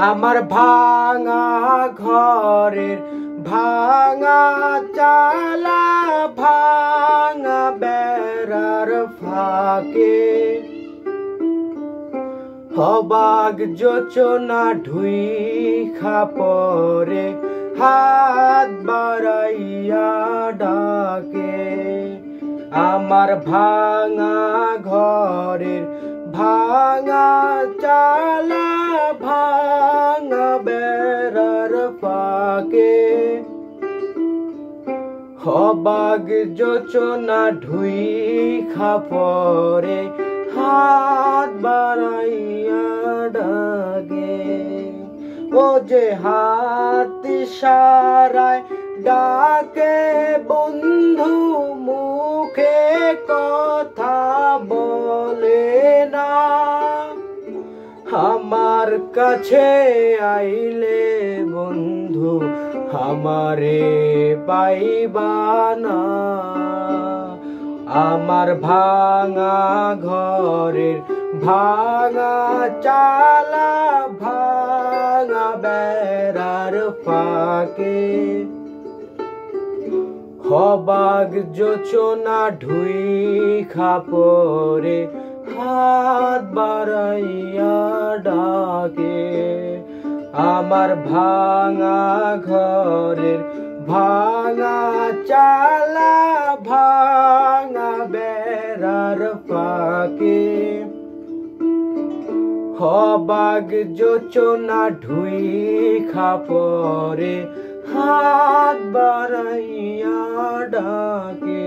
আমার ভাঙা ঘরের ভাঙা চালা ভাঙা বেড়ার ফাঁকে অবাক যোচনা ঢুই খাপরে হাত বাড়াইয়া ডাকে আমার ভাঙা ঘরের ভাঙা চালা ভাঙা বেড়ার ফাঁকে অবাক যোচনা ঢুই খাপরে হাত বাড়াইয়া ডাকে ও যে হাত ইশারায় ডাকে বন্ধু মুখে কথা বলে না আমার কাছে আইলে বন্ধু আমারে পাইবা না আমার ভাঙা ঘরের ভাঙা চালা ভাঙা বেড়ার ফাঁকে অবাক যোচনা ঢুই খাপরে হাত বাড়াইয়া ডাকে আমার ভাঙা ঘরের ভাঙা চালা ভাঙা বেড়ার ফাঁকে অবাক যোচনা ঢুই খাপরে হাত বাড়াইয়া ডাকে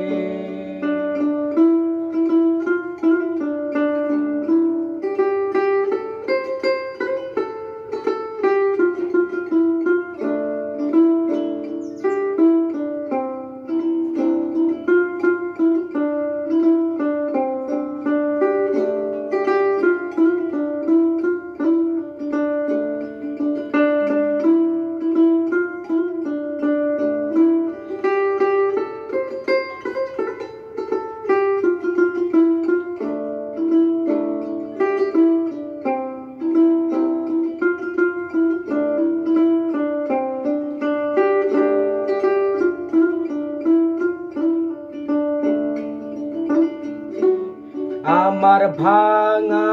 আমার ভাঙা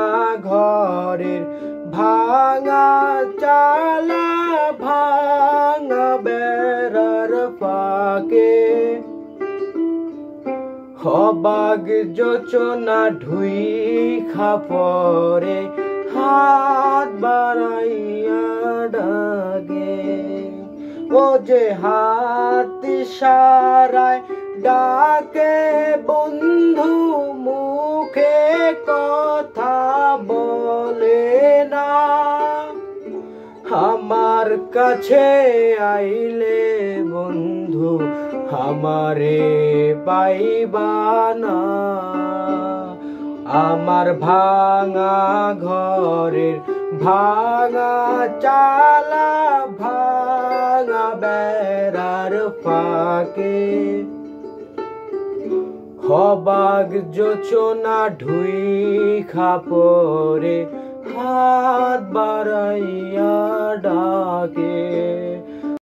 ঘরের ভাঙা চালা ভাঙা বেড়ার ফাঁকে অবাক যোচনা ঢুই খাপরে হাত বাড়াইয়া ডাকে ও যে হাত ইশারায় ডাকে বন্ধু মুখে কথা বলে না আমার কাছে আইলে বন্ধু আমারে পাইবা না আমার ভাঙা ঘরের ভাঙা চালা ভাঙা বেড়ার ফাঁকে অবাক যোচনা ঢুই খাপরে হাত বাড়াইয়া ডাকে।